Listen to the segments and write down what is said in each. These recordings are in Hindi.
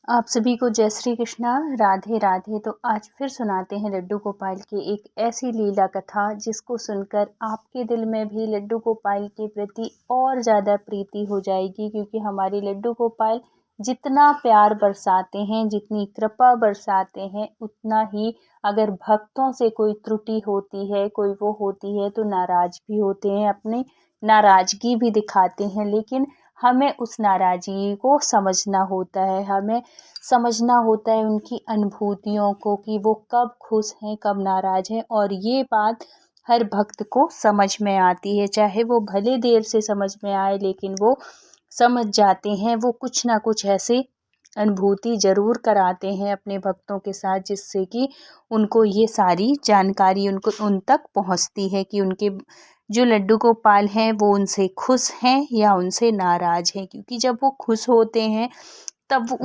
आप सभी को जय श्री कृष्णा, राधे राधे। तो आज फिर सुनाते हैं लड्डू गोपाल की एक ऐसी लीला कथा जिसको सुनकर आपके दिल में भी लड्डू गोपाल के प्रति और ज़्यादा प्रीति हो जाएगी, क्योंकि हमारे लड्डू गोपाल जितना प्यार बरसाते हैं, जितनी कृपा बरसाते हैं, उतना ही अगर भक्तों से कोई त्रुटि होती है, कोई वो होती है, तो नाराज़ भी होते हैं, अपनी नाराज़गी भी दिखाते हैं। लेकिन हमें उस नाराज़गी को समझना होता है, हमें समझना होता है उनकी अनुभूतियों को कि वो कब खुश हैं, कब नाराज़ हैं। और ये बात हर भक्त को समझ में आती है, चाहे वो भले देर से समझ में आए, लेकिन वो समझ जाते हैं। वो कुछ ना कुछ ऐसे अनुभूति ज़रूर कराते हैं अपने भक्तों के साथ, जिससे कि उनको ये सारी जानकारी उन तक पहुँचती है कि उनके जो लड्डू गोपाल हैं वो उनसे खुश हैं या उनसे नाराज़ हैं। क्योंकि जब वो खुश होते हैं तब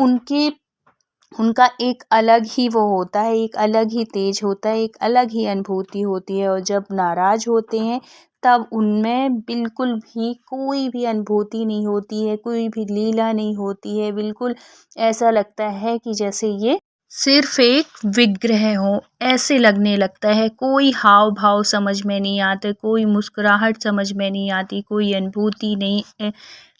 उनका एक अलग ही वो होता है, एक अलग ही तेज होता है, एक अलग ही अनुभूति होती है। और जब नाराज़ होते हैं तब उनमें बिल्कुल भी कोई भी अनुभूति नहीं होती है, कोई भी लीला नहीं होती है। बिल्कुल ऐसा लगता है कि जैसे ये सिर्फ एक विग्रह हो, ऐसे लगने लगता है। कोई हाव भाव समझ में नहीं आते, कोई मुस्कुराहट समझ में नहीं आती, कोई अनुभूति नहीं।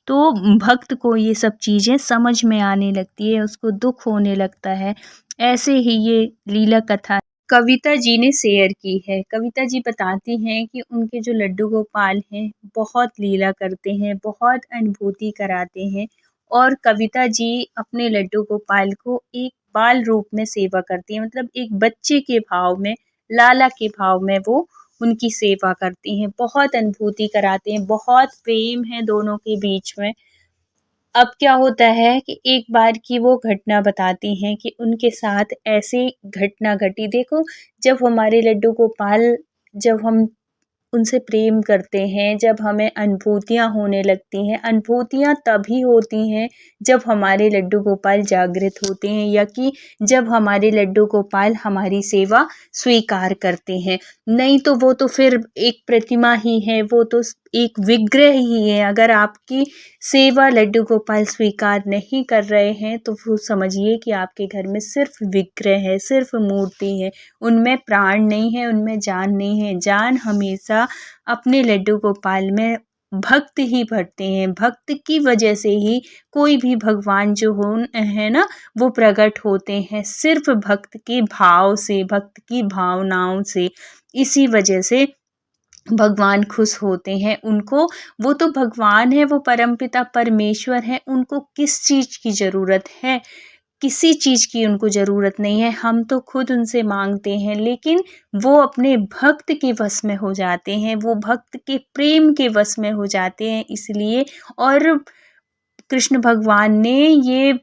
तो भक्त को ये सब चीज़ें समझ में आने लगती है, उसको दुख होने लगता है। ऐसे ही ये लीला कथा कविता जी ने शेयर की है। कविता जी बताती हैं कि उनके जो लड्डू गोपाल हैं बहुत लीला करते हैं, बहुत अनुभूति कराते हैं। और कविता जी अपने लड्डू गोपाल को एक बाल रूप में सेवा करती हैं, मतलब एक बच्चे के भाव में, लाला के भाव में वो उनकी सेवा करती हैं। बहुत अनुभूति कराते हैं, बहुत प्रेम है दोनों के बीच में। अब क्या होता है कि एक बार की वो घटना बताती हैं कि उनके साथ ऐसी घटना घटी। देखो, जब हमारे लड्डू गोपाल, जब हम उनसे प्रेम करते हैं, जब हमें अनुभूतियाँ होने लगती हैं, अनुभूतियाँ तभी होती हैं जब हमारे लड्डू गोपाल जागृत होते हैं, या कि जब हमारे लड्डू गोपाल हमारी सेवा स्वीकार करते हैं। नहीं तो वो तो फिर एक प्रतिमा ही है, वो तो एक विग्रह ही है। अगर आपकी सेवा लड्डू गोपाल स्वीकार नहीं कर रहे हैं तो वो समझिए कि आपके घर में सिर्फ विग्रह है, सिर्फ मूर्ति है, उनमें प्राण नहीं है, उनमें जान नहीं है। जान हमेशा अपने लड्डू गोपाल में भक्त ही भरते हैं। भक्त की वजह से ही कोई भी भगवान जो हो है ना, वो प्रकट होते हैं, सिर्फ भक्त के भाव से, भक्त की भावनाओं से। इसी वजह से भगवान खुश होते हैं उनको। वो तो भगवान है, वो परमपिता परमेश्वर है, उनको किस चीज़ की ज़रूरत है? किसी चीज़ की उनको ज़रूरत नहीं है। हम तो खुद उनसे मांगते हैं, लेकिन वो अपने भक्त के वश में हो जाते हैं, वो भक्त के प्रेम के वश में हो जाते हैं। इसलिए और कृष्ण भगवान ने ये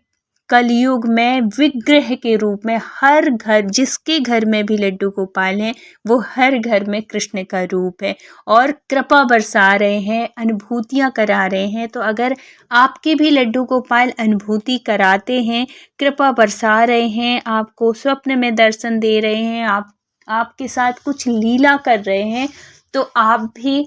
कलयुग में विग्रह के रूप में हर घर, जिसके घर में भी लड्डू गोपाल हैं, वो हर घर में कृष्ण का रूप है और कृपा बरसा रहे हैं, अनुभूतियाँ करा रहे हैं। तो अगर आपके भी लड्डू गोपाल अनुभूति कराते हैं, कृपा बरसा रहे हैं, आपको स्वप्न में दर्शन दे रहे हैं, आपके साथ कुछ लीला कर रहे हैं, तो आप भी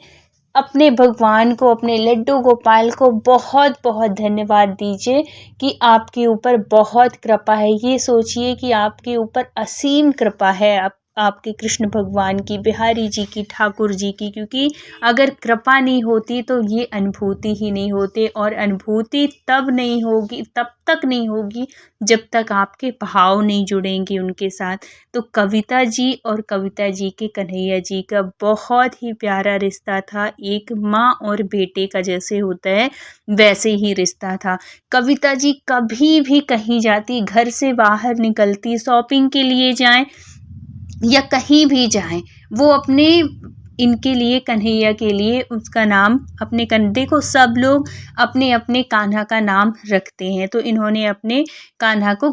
अपने भगवान को, अपने लड्डू गोपाल को बहुत बहुत धन्यवाद दीजिए कि आपके ऊपर बहुत कृपा है। ये सोचिए कि आपके ऊपर असीम कृपा है, आपके कृष्ण भगवान की, बिहारी जी की, ठाकुर जी की। क्योंकि अगर कृपा नहीं होती तो ये अनुभूति ही नहीं होती, और अनुभूति तब नहीं होगी, तब तक नहीं होगी जब तक आपके भाव नहीं जुड़ेंगे उनके साथ। तो कविता जी और कविता जी के कन्हैया जी का बहुत ही प्यारा रिश्ता था, एक माँ और बेटे का जैसे होता है वैसे ही रिश्ता था। कविता जी कभी भी कहीं जाती, घर से बाहर निकलती, शॉपिंग के लिए जाएं या कहीं भी जाएं, वो अपने इनके लिए, कन्हैया के लिए उसका नाम अपने देखो, सब लोग अपने अपने कान्हा का नाम रखते हैं, तो इन्होंने अपने कान्हा को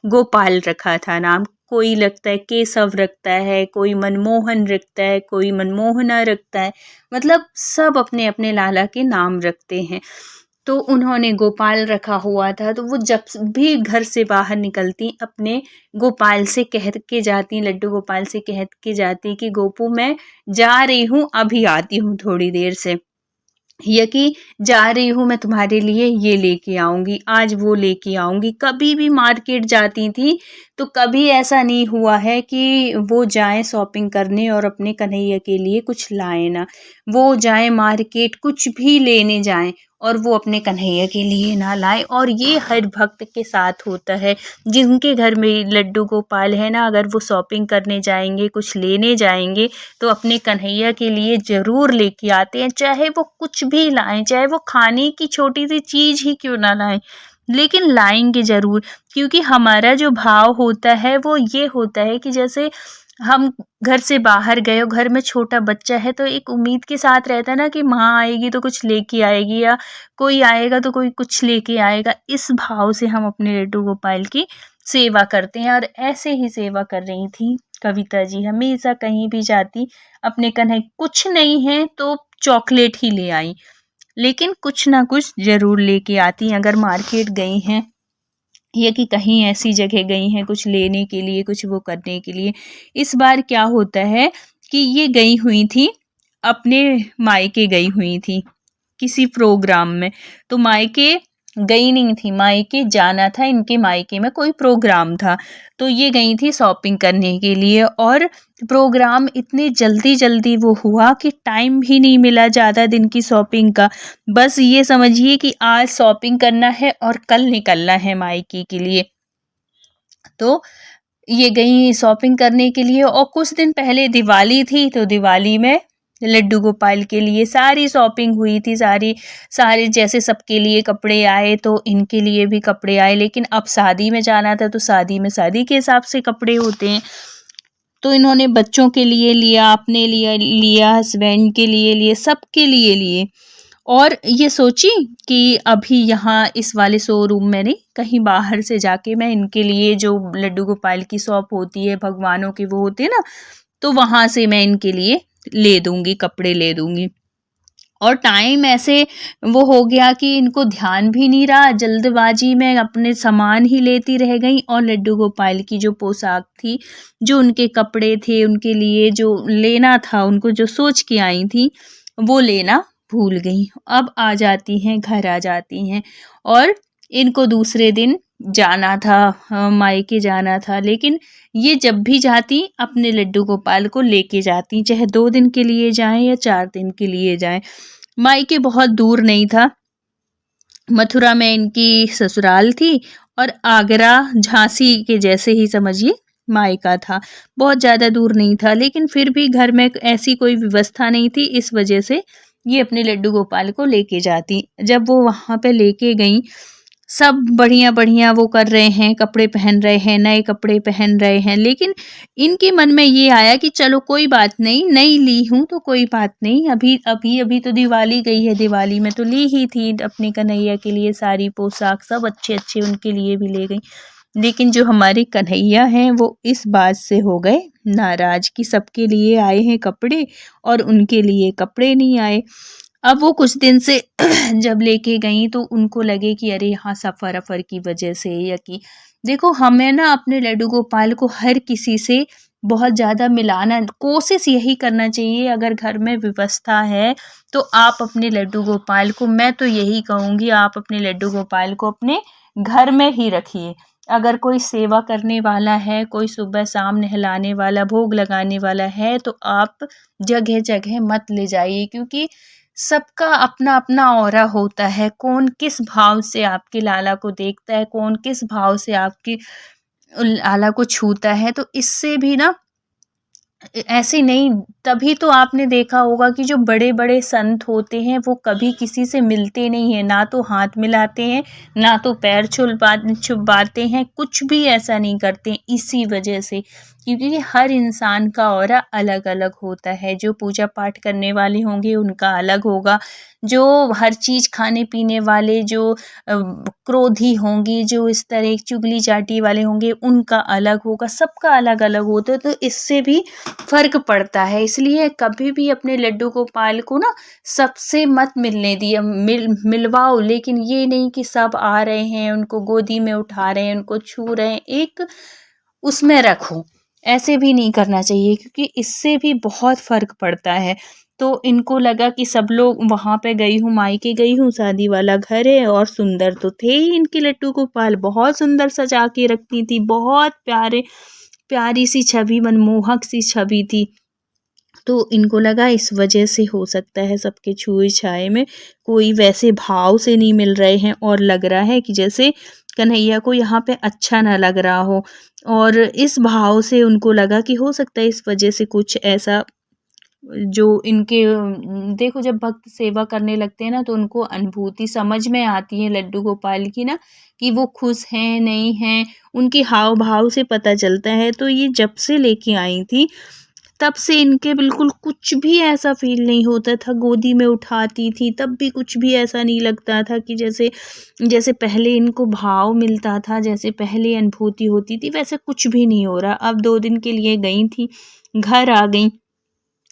गोपाल रखा था नाम। कोई लगता है केशव रखता है, कोई मनमोहन रखता है, कोई मनमोहना रखता है, मतलब सब अपने अपने लाला के नाम रखते हैं। तो उन्होंने गोपाल रखा हुआ था। तो वो जब भी घर से बाहर निकलती, अपने गोपाल से कह के जाती, लड्डू गोपाल से कह के जाती कि गोपू मैं जा रही हूँ, अभी आती हूँ थोड़ी देर से। या कि जा रही हूँ मैं तुम्हारे लिए ये लेके आऊँगी, आज वो लेके आऊँगी। कभी भी मार्केट जाती थी तो कभी ऐसा नहीं हुआ है कि वो जाएँ शॉपिंग करने और अपने कन्हैया के लिए कुछ लाएँ ना। वो जाएँ मार्केट कुछ भी लेने जाएँ और वो अपने कन्हैया के लिए ना लाएँ, और ये हर भक्त के साथ होता है। जिनके घर में लड्डू गोपाल है ना, अगर वो शॉपिंग करने जाएँगे, कुछ लेने जाएँगे तो अपने कन्हैया के लिए ज़रूर लेके आते हैं। चाहे वो कुछ भी लाएँ, चाहे वो खाने की छोटी-सी चीज़ ही क्यों ना लाएँ, लेकिन लाएँगे ज़रूर। क्योंकि हमारा जो भाव होता है वो ये होता है कि जैसे हम घर से बाहर गए और घर में छोटा बच्चा है तो एक उम्मीद के साथ रहता है ना कि माँ आएगी तो कुछ लेके आएगी, या कोई आएगा तो कोई कुछ लेके आएगा। इस भाव से हम अपने लड्डू गोपाल की सेवा करते हैं, और ऐसे ही सेवा कर रही थी कविता जी। हमेशा कहीं भी जाती अपने कन्हैया, कुछ नहीं है तो चॉकलेट ही ले आई, लेकिन कुछ ना कुछ ज़रूर लेके आती हैं। अगर मार्केट गई हैं या कि कहीं ऐसी जगह गई हैं कुछ लेने के लिए, कुछ वो करने के लिए। इस बार क्या होता है कि ये गई हुई थी, अपने मायके गई हुई थी किसी प्रोग्राम में। तो मायके गई नहीं थी, मायके जाना था, इनके मायके में कोई प्रोग्राम था। तो ये गई थी शॉपिंग करने के लिए, और प्रोग्राम इतने जल्दी जल्दी वो हुआ कि टाइम भी नहीं मिला ज़्यादा दिन की शॉपिंग का। बस ये समझिए कि आज शॉपिंग करना है और कल निकलना है मायके के लिए। तो ये गई शॉपिंग करने के लिए, और कुछ दिन पहले दिवाली थी तो दिवाली में लड्डू गोपाल के लिए सारी शॉपिंग हुई थी। सारे जैसे सबके लिए कपड़े आए तो इनके लिए भी कपड़े आए, लेकिन अब शादी में जाना था तो शादी में शादी के हिसाब से कपड़े होते हैं। तो इन्होंने बच्चों के लिए लिया, अपने लिए लिया, हस्बैंड के लिए लिए, सबके लिए लिए, और ये सोची कि अभी यहाँ इस वाले शोरूम में नहीं, कहीं बाहर से जाके मैं इनके लिए, जो लड्डू गोपाल की शॉप होती है, भगवानों की वो होती है ना, तो वहाँ से मैं इनके लिए ले दूँगी, कपड़े ले दूँगी। और टाइम ऐसे वो हो गया कि इनको ध्यान भी नहीं रहा, जल्दबाजी में अपने सामान ही लेती रह गई, और लड्डू गोपाल की जो पोशाक थी, जो उनके कपड़े थे, उनके लिए जो लेना था, उनको जो सोच के आई थी, वो लेना भूल गई। अब आ जाती हैं, घर आ जाती हैं, और इनको दूसरे दिन जाना था, मायके जाना था। लेकिन ये जब भी जाती अपने लड्डू गोपाल को लेके जाती, चाहे 2 दिन के लिए जाएं या 4 दिन के लिए जाएं। मायके बहुत दूर नहीं था, मथुरा में इनकी ससुराल थी, और आगरा झांसी के जैसे ही समझिए मायका था, बहुत ज़्यादा दूर नहीं था। लेकिन फिर भी घर में ऐसी कोई व्यवस्था नहीं थी, इस वजह से ये अपने लड्डू गोपाल को लेके जाती। जब वो वहाँ पे लेके गई, सब बढ़िया बढ़िया वो कर रहे हैं, कपड़े पहन रहे हैं, नए कपड़े पहन रहे हैं, लेकिन इनके मन में ये आया कि चलो कोई बात नहीं, नई ली हूँ तो कोई बात नहीं, अभी अभी अभी तो दिवाली गई है, दिवाली में तो ली ही थी अपने कन्हैया के लिए सारी पोशाक, सब अच्छे अच्छे उनके लिए भी ले गई। लेकिन जो हमारे कन्हैया हैं वो इस बात से हो गए नाराज कि सबके लिए आए हैं कपड़े और उनके लिए कपड़े नहीं आए। अब वो कुछ दिन से जब लेके गई तो उनको लगे कि अरे यहाँ सफ़र की वजह से, या कि देखो हमें ना अपने लड्डू गोपाल को हर किसी से बहुत ज़्यादा मिलाना, कोशिश यही करना चाहिए। अगर घर में व्यवस्था है तो आप अपने लड्डू गोपाल को, मैं तो यही कहूँगी, आप अपने लड्डू गोपाल को अपने घर में ही रखिए। अगर कोई सेवा करने वाला है, कोई सुबह शाम नहलाने वाला, भोग लगाने वाला है, तो आप जगह जगह मत ले जाइए, क्योंकि सबका अपना अपना ऑरा होता है। कौन किस भाव से आपके लाला को देखता है, कौन किस भाव से आपकी लाला को छूता है। तो इससे भी ना ऐसे नहीं, तभी तो आपने देखा होगा कि जो बड़े बड़े संत होते हैं वो कभी किसी से मिलते नहीं हैं, ना तो हाथ मिलाते हैं, ना तो पैर छुपाते हैं, कुछ भी ऐसा नहीं करते हैं। इसी वजह से, क्योंकि हर इंसान का ऑरा अलग अलग होता है। जो पूजा पाठ करने वाले होंगे उनका अलग होगा, जो हर चीज़ खाने पीने वाले, जो क्रोधी होंगी, जो इस तरह चुगली चाटी वाले होंगे, उनका अलग होगा, सबका अलग अलग होता है। तो इससे भी फ़र्क पड़ता है। इसलिए कभी भी अपने लड्डू गोपाल को ना सबसे मत मिलने दिए, मिलवाओ, लेकिन ये नहीं कि सब आ रहे हैं उनको गोदी में उठा रहे हैं, उनको छू रहे हैं, एक उसमें रखो। ऐसे भी नहीं करना चाहिए, क्योंकि इससे भी बहुत फ़र्क पड़ता है। तो इनको लगा कि सब लोग वहाँ पे गई हूँ, मायके गई हूँ, शादी वाला घर है, और सुंदर तो थे ही इनके लड्डू गोपाल, बहुत सुंदर सजा के रखती थी, बहुत प्यारी सी छवि, मनमोहक सी छवि थी। तो इनको लगा इस वजह से हो सकता है सबके छुए छाए में कोई वैसे भाव से नहीं मिल रहे हैं, और लग रहा है कि जैसे कन्हैया को यहाँ पे अच्छा ना लग रहा हो, और इस भाव से उनको लगा कि हो सकता है इस वजह से कुछ ऐसा जो इनके देखो जब भक्त सेवा करने लगते हैं ना तो उनको अनुभूति समझ में आती है लड्डू गोपाल की ना, कि वो खुश हैं नहीं हैं, उनके हाव भाव से पता चलता है। तो ये जब से लेके आई थी तब से इनके बिल्कुल कुछ भी ऐसा फ़ील नहीं होता था, गोदी में उठाती थी तब भी कुछ भी ऐसा नहीं लगता था कि जैसे जैसे पहले इनको भाव मिलता था, जैसे पहले अनुभूति होती थी, वैसे कुछ भी नहीं हो रहा। अब 2 दिन के लिए गई थी, घर आ गईं।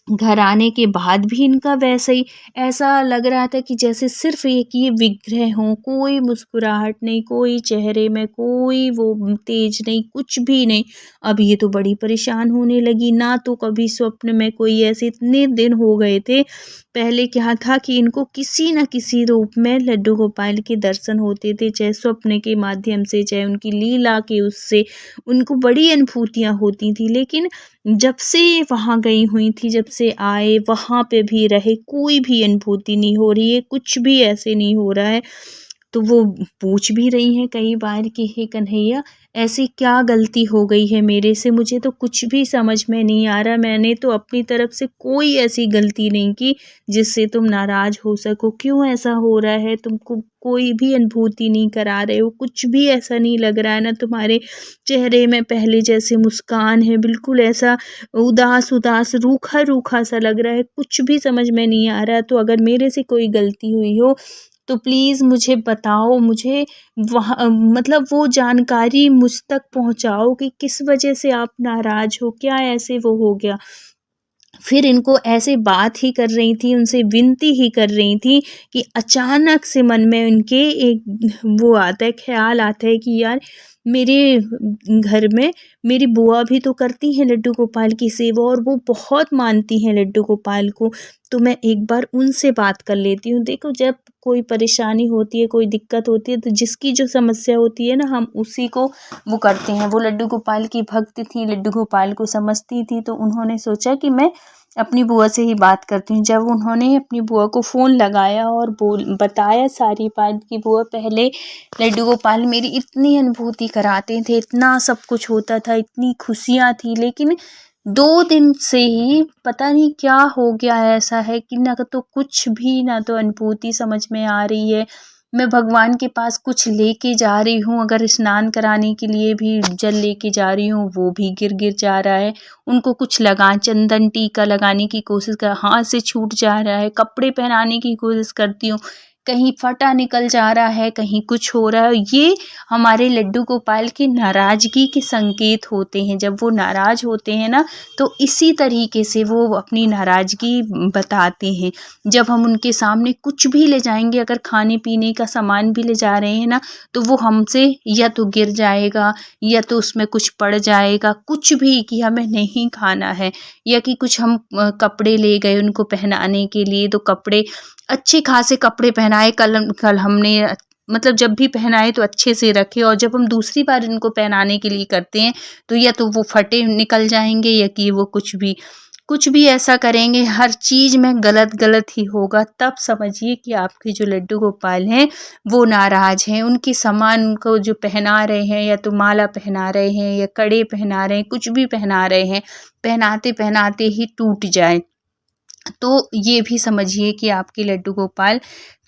घर आने के बाद भी इनका वैसे ही ऐसा लग रहा था कि जैसे सिर्फ एक ये विग्रह हों, कोई मुस्कुराहट नहीं, कोई चेहरे में कोई वो तेज नहीं, कुछ भी नहीं। अब ये तो बड़ी परेशान होने लगी, ना तो कभी स्वप्न में कोई ऐसे, इतने दिन हो गए थे पहले क्या था कि इनको किसी न किसी रूप में लड्डू गोपाल के दर्शन होते थे, चाहे स्वप्न के माध्यम से, चाहे उनकी लीला के उससे, उनको बड़ी अनुभूतियाँ होती थी। लेकिन जब से वहाँ गई हुई थी, जब से आए वहाँ पे भी रहे, कोई भी अनुभूति नहीं हो रही है, कुछ भी ऐसे नहीं हो रहा है। तो वो पूछ भी रही हैं कई बार कि हे कन्हैया, ऐसी क्या गलती हो गई है मेरे से, मुझे तो कुछ भी समझ में नहीं आ रहा, मैंने तो अपनी तरफ से कोई ऐसी गलती नहीं की जिससे तुम नाराज़ हो सको, क्यों ऐसा हो रहा है, तुमको कोई भी अनुभूति नहीं करा रहे हो, कुछ भी ऐसा नहीं लग रहा है ना, तुम्हारे चेहरे में पहले जैसे मुस्कान है, बिल्कुल ऐसा उदास रूखा रूखा सा लग रहा है, कुछ भी समझ में नहीं आ रहा। तो अगर मेरे से कोई गलती हुई हो तो प्लीज़ मुझे बताओ, मुझे वहाँ मतलब वो जानकारी मुझ तक पहुँचाओ कि किस वजह से आप नाराज़ हो, क्या ऐसे वो हो गया? फिर इनको ऐसे बात ही कर रही थी, उनसे विनती ही कर रही थी कि अचानक से मन में उनके एक वो आता है, ख़्याल आता है कि यार मेरे घर में मेरी बुआ भी तो करती हैं लड्डू गोपाल की सेवा, और वो बहुत मानती हैं लड्डू गोपाल को, तो मैं एक बार उनसे बात कर लेती हूँ। देखो जब कोई परेशानी होती है, कोई दिक्कत होती है, तो जिसकी जो समस्या होती है ना, हम उसी को वो करते हैं। वो लड्डू गोपाल की भक्त थी, लड्डू गोपाल को समझती थी, तो उन्होंने सोचा कि मैं अपनी बुआ से ही बात करती हूँ। जब उन्होंने अपनी बुआ को फ़ोन लगाया और बताया सारी बात कि बुआ पहले लड्डू गोपाल मेरी इतनी अनुभूति कराते थे, इतना सब कुछ होता था, इतनी खुशियाँ थी, लेकिन 2 दिन से ही पता नहीं क्या हो गया है, ऐसा है कि ना तो कुछ भी, ना तो अनुभूति समझ में आ रही है। मैं भगवान के पास कुछ लेके जा रही हूँ, अगर स्नान कराने के लिए भी जल लेके जा रही हूँ, वो भी गिर जा रहा है। उनको कुछ चंदन टीका लगाने की कोशिश कर, हाथ से छूट जा रहा है। कपड़े पहनाने की कोशिश करती हूँ, कहीं फटा निकल जा रहा है, कहीं कुछ हो रहा है। ये हमारे लड्डू गोपाल की नाराज़गी के संकेत होते हैं। जब वो नाराज़ होते हैं ना, तो इसी तरीके से वो अपनी नाराज़गी बताते हैं। जब हम उनके सामने कुछ भी ले जाएँगे, अगर खाने-पीने का सामान भी ले जा रहे हैं ना, तो वो हमसे या तो गिर जाएगा, या तो उसमें कुछ पड़ जाएगा, कुछ भी, कि हमें नहीं खाना है। या कि कुछ हम कपड़े ले गए उनको पहनाने के लिए, तो कपड़े अच्छे खासे कपड़े पहनाए, कल हमने मतलब जब भी पहनाए तो अच्छे से रखे, और जब हम दूसरी बार इनको पहनाने के लिए करते हैं तो या तो वो फटे निकल जाएंगे, या कि वो कुछ भी ऐसा करेंगे, हर चीज़ में गलत ही होगा। तब समझिए कि आपके जो लड्डू गोपाल हैं वो नाराज़ हैं। उनके सामान उनको जो पहना रहे हैं, या तो माला पहना रहे हैं, या कड़े पहना रहे हैं, कुछ भी पहना रहे हैं, पहनाते पहनाते ही टूट जाए, तो ये भी समझिए कि आपके लड्डू गोपाल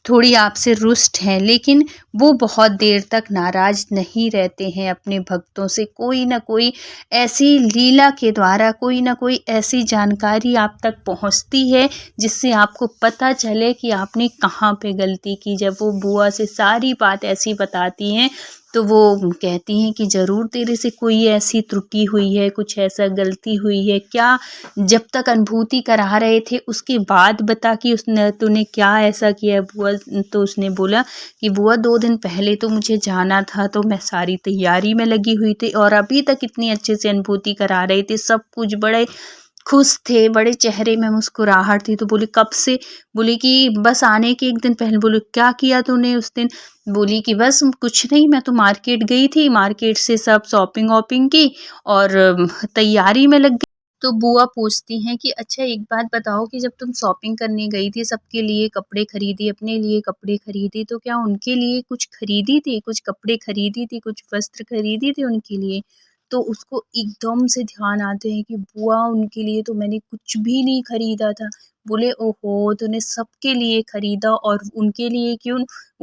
थोड़ी आपसे रुष्ट हैं। लेकिन वो बहुत देर तक नाराज़ नहीं रहते हैं अपने भक्तों से। कोई ना कोई ऐसी लीला के द्वारा, कोई ना कोई ऐसी जानकारी आप तक पहुंचती है जिससे आपको पता चले कि आपने कहाँ पे गलती की। जब वो बुआ से सारी बात ऐसी बताती हैं तो वो कहती हैं कि ज़रूर तेरे से कोई ऐसी त्रुटि हुई है, कुछ ऐसा गलती हुई है क्या? जब तक अनुभूति करा रहे थे उसके बाद बता कि तूने क्या ऐसा किया बुआ। तो उसने बोला कि बुआ 2 दिन पहले तो मुझे जाना था, तो मैं सारी तैयारी में लगी हुई थी, और अभी तक इतनी अच्छे से अनुभूति करा रहे थे, सब कुछ बड़े खुश थे, बड़े चेहरे में मुस्कुराहट थी। तो बोली कब से? बोली कि बस आने के 1 दिन पहले। बोले क्या किया तूने उस दिन? बोली कि बस कुछ नहीं, मैं तो मार्केट गई थी, मार्केट से सब शॉपिंग-वॉपिंग की और तैयारी में लग गई। तो बुआ पूछती हैं कि अच्छा एक बात बताओ कि जब तुम शॉपिंग करने गई थी, सबके लिए कपड़े खरीदी, अपने लिए कपड़े खरीदी, तो क्या उनके लिए कुछ खरीदी थी? कुछ कपड़े खरीदी थी, कुछ वस्त्र खरीदी थी उनके लिए? तो उसको एकदम से ध्यान आते हैं कि बुआ उनके लिए तो मैंने कुछ भी नहीं खरीदा था। बोले ओहो! तूने सबके लिए खरीदा और उनके लिए क्यों?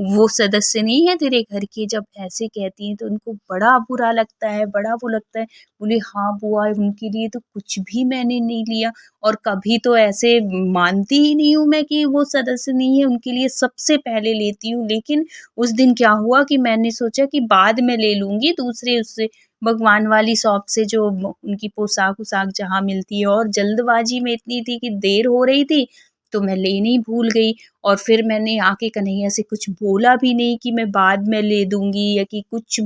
वो सदस्य नहीं है तेरे घर के? जब ऐसे कहती हैं तो उनको बड़ा बुरा लगता है, बड़ा वो लगता है। बोली हाँ बुआ, उनके लिए तो कुछ भी मैंने नहीं लिया और कभी तो ऐसे मानती ही नहीं हूँ मैं कि वो सदस्य नहीं है, उनके लिए सबसे पहले लेती हूँ। लेकिन उस दिन क्या हुआ कि मैंने सोचा कि बाद में ले लूँगी दूसरे उससे भगवान वाली शॉप से, जो उनकी पोशाक-वोशाक जहाँ मिलती है, और जल्दबाजी में इतनी थी कि देर हो रही थी, तो मैं लेना ही भूल गई। और फिर मैंने आके कन्हैया से कुछ बोला भी नहीं कि मैं बाद में ले दूँगी या कि कुछ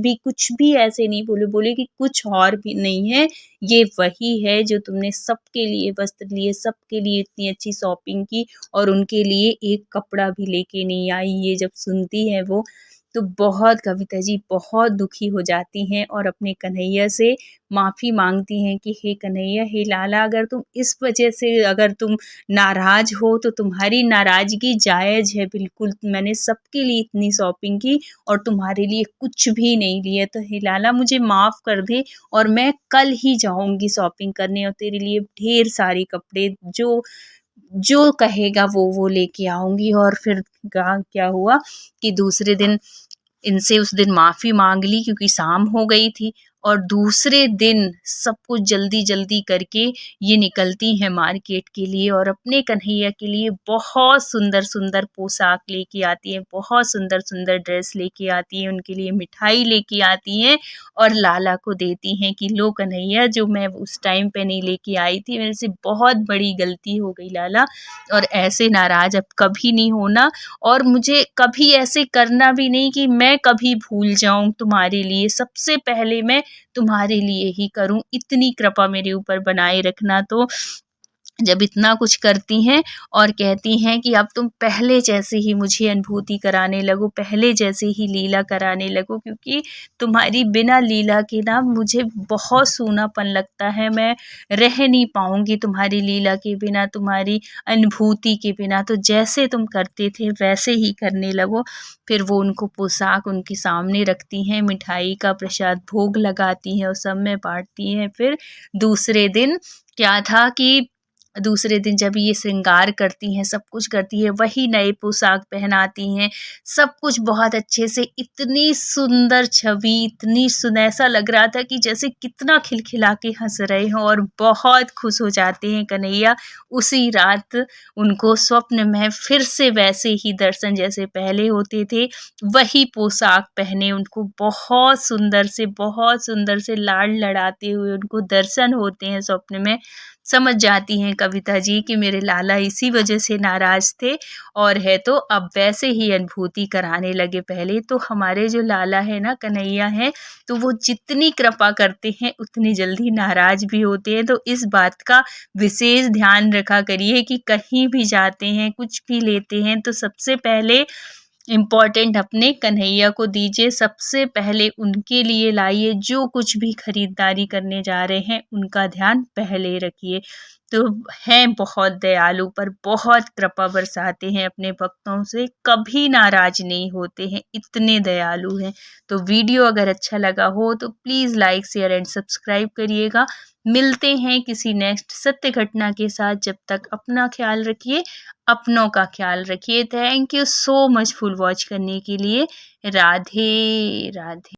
भी ऐसे नहीं बोले। बोले कि कुछ और भी नहीं है, ये वही है जो तुमने सबके लिए वस्त्र लिए, सबके लिए इतनी अच्छी शॉपिंग की और उनके लिए एक कपड़ा भी लेके नहीं आई। ये जब सुनती है वो, तो बहुत कविता जी बहुत दुखी हो जाती हैं और अपने कन्हैया से माफ़ी माँगती हैं कि हे कन्हैया, हे लाला, अगर तुम इस वजह से अगर तुम नाराज़ हो तो तुम्हारी नाराज़गी जायज़ है बिल्कुल। मैंने सबके लिए इतनी शॉपिंग की और तुम्हारे लिए कुछ भी नहीं लिया। तो हे लाला, मुझे माफ़ कर दे और मैं कल ही जाऊँगी शॉपिंग करने और तेरे लिए ढेर सारे कपड़े जो जो कहेगा वो लेके आऊँगी। और फिर क्या हुआ कि दूसरे दिन इनसे उस दिन माफ़ी माँग ली क्योंकि शाम हो गई थी और दूसरे दिन सब कुछ जल्दी-जल्दी करके ये निकलती हैं मार्केट के लिए और अपने कन्हैया के लिए बहुत सुंदर-सुंदर पोशाक लेके आती हैं, बहुत सुंदर-सुंदर ड्रेस लेके आती हैं, उनके लिए मिठाई लेके आती हैं और लाला को देती हैं कि लो कन्हैया, जो मैं उस टाइम पे नहीं लेके आई थी, मेरे से बहुत बड़ी गलती हो गई लाला, और ऐसे नाराज़ अब कभी नहीं होना और मुझे कभी ऐसे करना भी नहीं कि मैं कभी भूल जाऊँ तुम्हारे लिए, सबसे पहले मैं तुम्हारे लिए ही करूँ, इतनी कृपा मेरे ऊपर बनाए रखना। तो जब इतना कुछ करती हैं और कहती हैं कि अब तुम पहले जैसे ही मुझे अनुभूति कराने लगो, पहले जैसे ही लीला कराने लगो, क्योंकि तुम्हारी बिना लीला के ना मुझे बहुत सूनापन लगता है, मैं रह नहीं पाऊँगी तुम्हारी लीला के बिना, तुम्हारी अनुभूति के बिना। तो जैसे तुम करते थे वैसे ही करने लगो। फिर वो उनको पोशाक उनके सामने रखती हैं, मिठाई का प्रसाद भोग लगाती हैं और सब में बाँटती हैं। फिर दूसरे दिन क्या था कि दूसरे दिन जब ये श्रृंगार करती हैं, सब कुछ करती हैं, वही नए पोशाक पहनाती हैं, सब कुछ बहुत अच्छे से, इतनी सुंदर छवि, इतनी ऐसा लग रहा था कि जैसे कितना खिलखिला के हँस रहे हों और बहुत खुश हो जाते हैं कन्हैया। उसी रात उनको स्वप्न में फिर से वैसे ही दर्शन जैसे पहले होते थे, वही पोशाक पहने उनको बहुत सुंदर से लाड लड़ाते हुए उनको दर्शन होते हैं स्वप्न में। समझ जाती हैं कविता जी कि मेरे लाला इसी वजह से नाराज़ थे और है तो अब वैसे ही अनुभूति कराने लगे पहले। तो हमारे जो लाला है ना, कन्हैया हैं, तो वो जितनी कृपा करते हैं उतनी जल्दी नाराज़ भी होते हैं। तो इस बात का विशेष ध्यान रखा करिए कि कहीं भी जाते हैं, कुछ भी लेते हैं तो सबसे पहले इम्पोर्टेंट अपने कन्हैया को दीजिए, सबसे पहले उनके लिए लाइए, जो कुछ भी खरीदारी करने जा रहे हैं उनका ध्यान पहले रखिए। तो हैं बहुत दयालु, पर बहुत कृपा बरसाते हैं अपने भक्तों से, कभी नाराज़ नहीं होते हैं, इतने दयालु हैं। तो वीडियो अगर अच्छा लगा हो तो please like, share and subscribe करिएगा। मिलते हैं किसी नेक्स्ट सत्य घटना के साथ, जब तक अपना ख्याल रखिए, अपनों का ख्याल रखिए। Thank you so much full watch करने के लिए। राधे राधे।